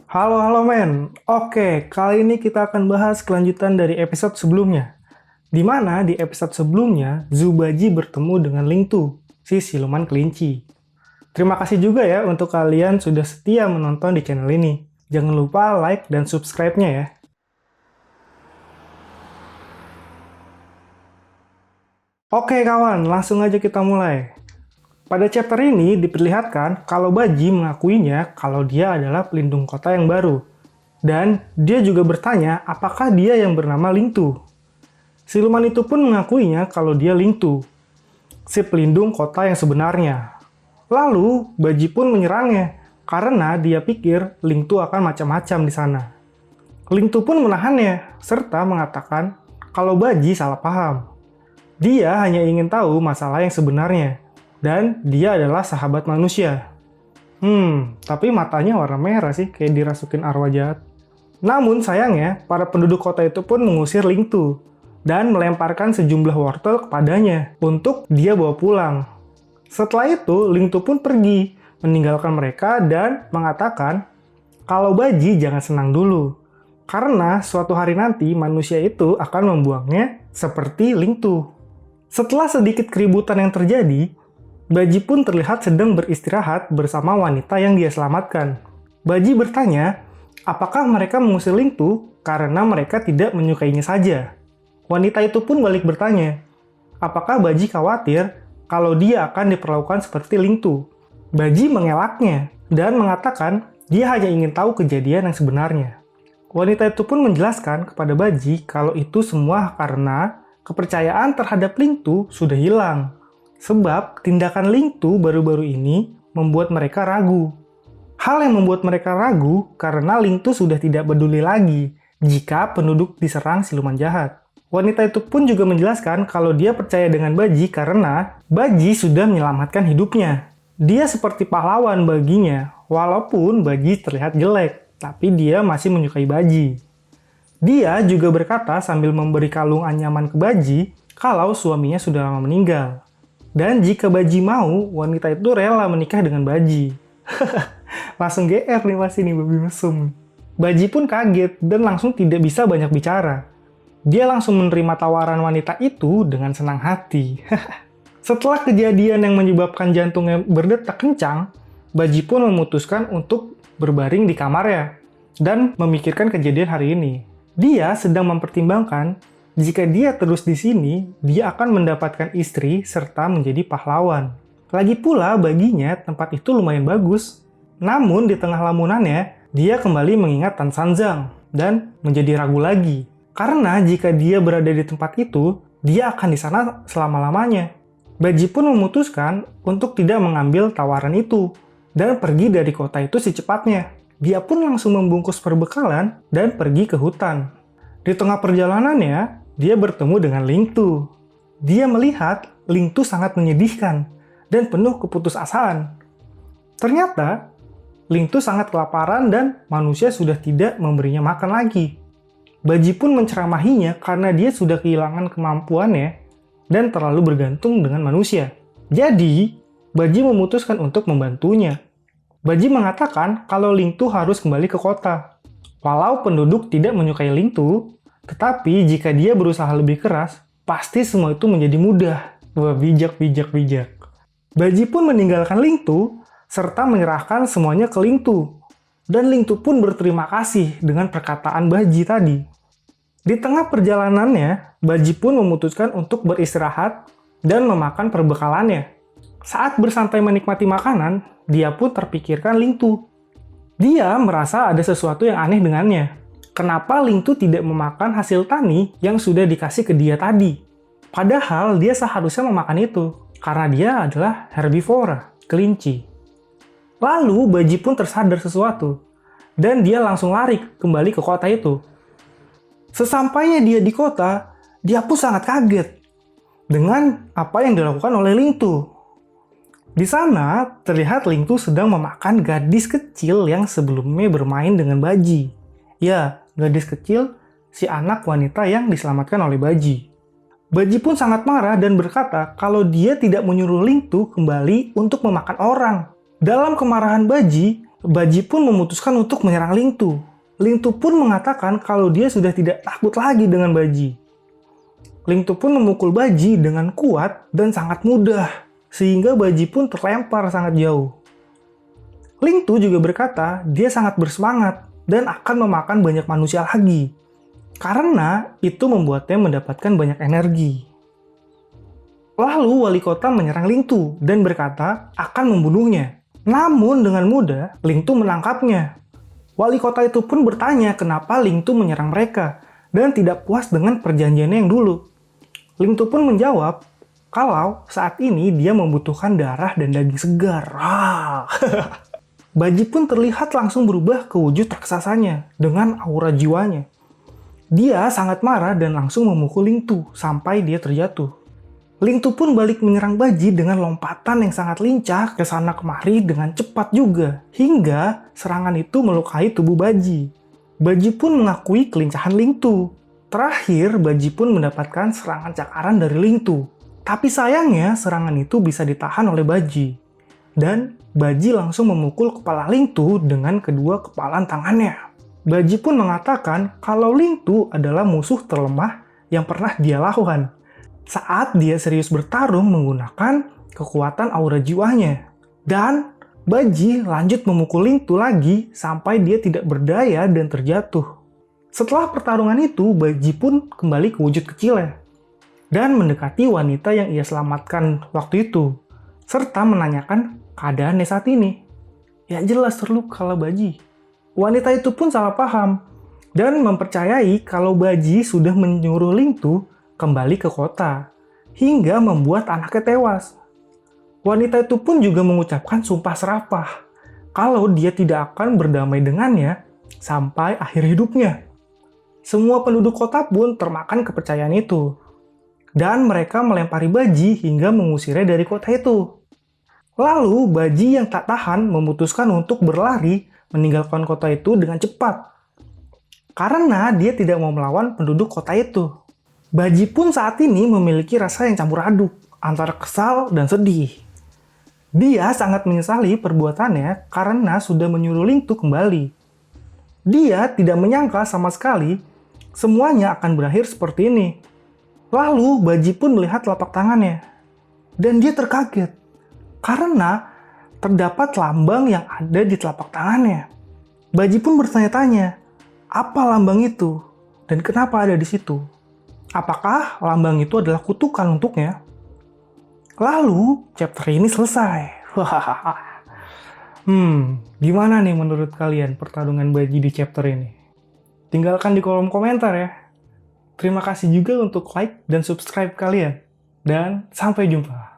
Halo men. Oke, kali ini kita akan bahas kelanjutan dari episode sebelumnya. Di mana di episode sebelumnya, Zubaji bertemu dengan Lingtu, si siluman kelinci. Terima kasih juga ya untuk kalian sudah setia menonton di channel ini. Jangan lupa like dan subscribe-nya ya. Oke kawan, langsung aja kita mulai. Pada chapter ini diperlihatkan kalau Baji mengakuinya kalau dia adalah pelindung kota yang baru. Dan dia juga bertanya apakah dia yang bernama Lingtu. Siluman itu pun mengakuinya kalau dia Lingtu, si pelindung kota yang sebenarnya. Lalu Baji pun menyerangnya karena dia pikir Lingtu akan macam-macam di sana. Lingtu pun menahannya serta mengatakan kalau Baji salah paham. Dia hanya ingin tahu masalah yang sebenarnya. Dan dia adalah sahabat manusia. Tapi matanya warna merah sih, kayak dirasukin arwah jahat. Namun sayangnya, para penduduk kota itu pun mengusir Lingtu dan melemparkan sejumlah wortel kepadanya untuk dia bawa pulang. Setelah itu, Lingtu pun pergi, meninggalkan mereka dan mengatakan kalau Baji jangan senang dulu. Karena suatu hari nanti manusia itu akan membuangnya seperti Lingtu. Setelah sedikit keributan yang terjadi, Baji pun terlihat sedang beristirahat bersama wanita yang dia selamatkan. Baji bertanya, apakah mereka mengusir Lingtu karena mereka tidak menyukainya saja? Wanita itu pun balik bertanya, apakah Baji khawatir kalau dia akan diperlakukan seperti Lingtu? Baji mengelaknya dan mengatakan dia hanya ingin tahu kejadian yang sebenarnya. Wanita itu pun menjelaskan kepada Baji kalau itu semua karena kepercayaan terhadap Lingtu sudah hilang. Sebab tindakan Lingtu baru-baru ini membuat mereka ragu. Hal yang membuat mereka ragu karena Lingtu sudah tidak peduli lagi jika penduduk diserang siluman jahat. Wanita itu pun juga menjelaskan kalau dia percaya dengan Baji karena Baji sudah menyelamatkan hidupnya. Dia seperti pahlawan baginya, walaupun Baji terlihat jelek, tapi dia masih menyukai Baji. Dia juga berkata sambil memberi kalung anyaman ke Baji kalau suaminya sudah lama meninggal. Dan jika Baji mau, wanita itu rela menikah dengan Baji. Langsung GR nih pasti nih babi mesum. Baji pun kaget dan langsung tidak bisa banyak bicara. Dia langsung menerima tawaran wanita itu dengan senang hati. Setelah kejadian yang menyebabkan jantungnya berdetak kencang, Baji pun memutuskan untuk berbaring di kamarnya dan memikirkan kejadian hari ini. Dia sedang mempertimbangkan jika dia terus di sini, dia akan mendapatkan istri serta menjadi pahlawan. Lagi pula baginya tempat itu lumayan bagus. Namun di tengah lamunannya, dia kembali mengingat Tan Sanzang dan menjadi ragu lagi. Karena jika dia berada di tempat itu, dia akan di sana selama-lamanya. Baji pun memutuskan untuk tidak mengambil tawaran itu dan pergi dari kota itu secepatnya. Dia pun langsung membungkus perbekalan dan pergi ke hutan. Di tengah perjalanannya, dia bertemu dengan Lingtu. Dia melihat Lingtu sangat menyedihkan dan penuh keputusasaan. Ternyata, Lingtu sangat kelaparan dan manusia sudah tidak memberinya makan lagi. Baji pun menceramahinya karena dia sudah kehilangan kemampuannya dan terlalu bergantung dengan manusia. Jadi, Baji memutuskan untuk membantunya. Baji mengatakan kalau Lingtu harus kembali ke kota. Walau penduduk tidak menyukai Lingtu, tetapi jika dia berusaha lebih keras, pasti semua itu menjadi mudah. Wah, bijak. Baji pun meninggalkan Lingtu, serta menyerahkan semuanya ke Lingtu. Dan Lingtu pun berterima kasih dengan perkataan Baji tadi. Di tengah perjalanannya, Baji pun memutuskan untuk beristirahat dan memakan perbekalannya. Saat bersantai menikmati makanan, dia pun terpikirkan Lingtu. Dia merasa ada sesuatu yang aneh dengannya. Kenapa Lingtu tidak memakan hasil tani yang sudah dikasih ke dia tadi? Padahal dia seharusnya memakan itu, karena dia adalah herbivora, kelinci. Lalu Baji pun tersadar sesuatu, dan dia langsung lari kembali ke kota itu. Sesampainya dia di kota, dia pun sangat kaget dengan apa yang dilakukan oleh Lingtu. Di sana, terlihat Lingtu sedang memakan gadis kecil yang sebelumnya bermain dengan Baji. Ya, gadis kecil, si anak wanita yang diselamatkan oleh Baji. Baji pun sangat marah dan berkata kalau dia tidak menyuruh Lingtu kembali untuk memakan orang. Dalam kemarahan Baji, Baji pun memutuskan untuk menyerang Lingtu. Lingtu pun mengatakan kalau dia sudah tidak takut lagi dengan Baji. Lingtu pun memukul Baji dengan kuat dan sangat mudah, sehingga Baji pun terlempar sangat jauh. Lingtu juga berkata dia sangat bersemangat dan akan memakan banyak manusia lagi, karena itu membuatnya mendapatkan banyak energi. Lalu wali kota menyerang Lingtu dan berkata akan membunuhnya. Namun dengan mudah, Lingtu menangkapnya. Wali kota itu pun bertanya kenapa Lingtu menyerang mereka dan tidak puas dengan perjanjiannya yang dulu. Lingtu pun menjawab kalau saat ini dia membutuhkan darah dan daging segar. Baji pun terlihat langsung berubah ke wujud raksasanya dengan aura jiwanya. Dia sangat marah dan langsung memukul Lingtu sampai dia terjatuh. Lingtu pun balik menyerang Baji dengan lompatan yang sangat lincah ke sana kemari dengan cepat juga, hingga serangan itu melukai tubuh Baji. Baji pun mengakui kelincahan Lingtu. Terakhir, Baji pun mendapatkan serangan cakaran dari Lingtu. Tapi sayangnya, serangan itu bisa ditahan oleh Baji. Dan Baji langsung memukul kepala Lingtu dengan kedua kepalan tangannya. Baji pun mengatakan kalau Lingtu adalah musuh terlemah yang pernah dia lawan saat dia serius bertarung menggunakan kekuatan aura jiwanya. Dan Baji lanjut memukul Lingtu lagi sampai dia tidak berdaya dan terjatuh. Setelah pertarungan itu, Baji pun kembali ke wujud kecilnya dan mendekati wanita yang ia selamatkan waktu itu, serta menanyakan keadaannya saat ini. Ya jelas terluka lah Baji. Wanita itu pun salah paham dan mempercayai kalau Baji sudah menyuruh Lingtu kembali ke kota, hingga membuat anaknya tewas. Wanita itu pun juga mengucapkan sumpah serapah kalau dia tidak akan berdamai dengannya sampai akhir hidupnya. Semua penduduk kota pun termakan kepercayaan itu, dan mereka melempari Baji hingga mengusirnya dari kota itu. Lalu Baji yang tak tahan memutuskan untuk berlari meninggalkan kota itu dengan cepat, karena dia tidak mau melawan penduduk kota itu. Baji pun saat ini memiliki rasa yang campur aduk antara kesal dan sedih. Dia sangat menyesali perbuatannya karena sudah menyuruh Lingtu kembali. Dia tidak menyangka sama sekali semuanya akan berakhir seperti ini. Lalu Baji pun melihat telapak tangannya dan dia terkaget karena terdapat lambang yang ada di telapak tangannya. Baji pun bertanya-tanya, apa lambang itu dan kenapa ada di situ? Apakah lambang itu adalah kutukan untuknya? Lalu, chapter ini selesai. Gimana nih menurut kalian pertarungan Baji di chapter ini? Tinggalkan di kolom komentar ya. Terima kasih juga untuk like dan subscribe kalian. Dan sampai jumpa.